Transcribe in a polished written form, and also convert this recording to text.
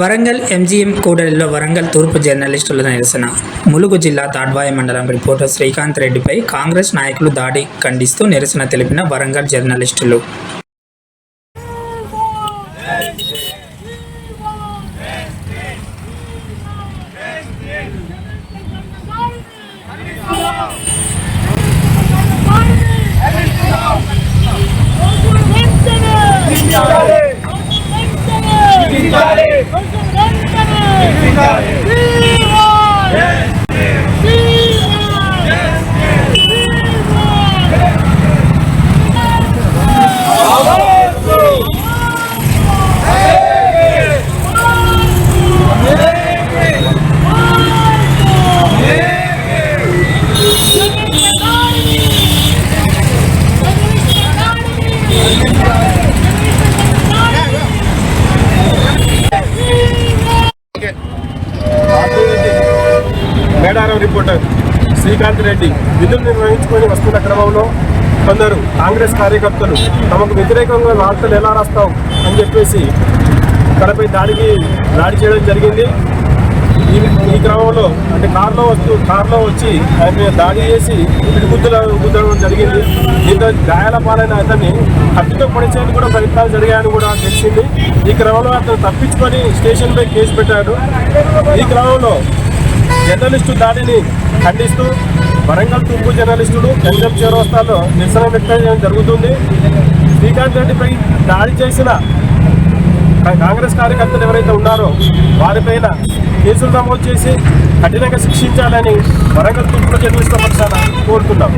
Warangal MGM కూడలిలో వరంగల్ తూర్పు జర్నలిస్టుల నిరసన. ములుగు జిల్లా తాడ్వాయి మండలం రిపోర్టర్ శ్రీకాంత్ రెడ్డిపై కాంగ్రెస్ నాయకులు దాడి ఖండిస్తూ నిరసన తెలిపిన వరంగల్ జర్నలిస్టులు. మేడారం రిపోర్టర్ శ్రీకాంత్ రెడ్డి విధులు నిర్వహించుకొని వస్తున్న క్రమంలో కొందరు కాంగ్రెస్ కార్యకర్తలు తమకు వ్యతిరేకంగా వార్తలు ఎలా రాస్తాం అని చెప్పేసి తనపై దాడి చేయడం జరిగింది. ఈ క్రమంలో అంటే కారులో వచ్చి ఆయన దాడి చేసి గుద్దడం జరిగింది. దీంతో గాయాల పాలైన అతన్ని కత్తితో పొడిచేందుకు కూడా ప్రయత్నాలు జరిగాయని కూడా తెలిసింది. ఈ క్రమంలో అతను తప్పించుకొని స్టేషన్పై కేసు పెట్టాడు. ఈ క్రమంలో జర్నలిస్టు దాడిని ఖండిస్తూ వరంగల్ తూర్పు జర్నలిస్టులు ఎంజం చౌరస్తాలో నిరసన వ్యక్తం చేయడం జరుగుతుంది. శ్రీకాంత్ రెడ్డిపై దాడి చేసిన కాంగ్రెస్ కార్యకర్తలు ఎవరైతే ఉన్నారో వారిపైన కేసులు నమోదు చేసి కఠినంగా శిక్షించాలని వరంగల్ తూర్పు జర్నలిస్టుల పక్షాన కోరుతున్నాం.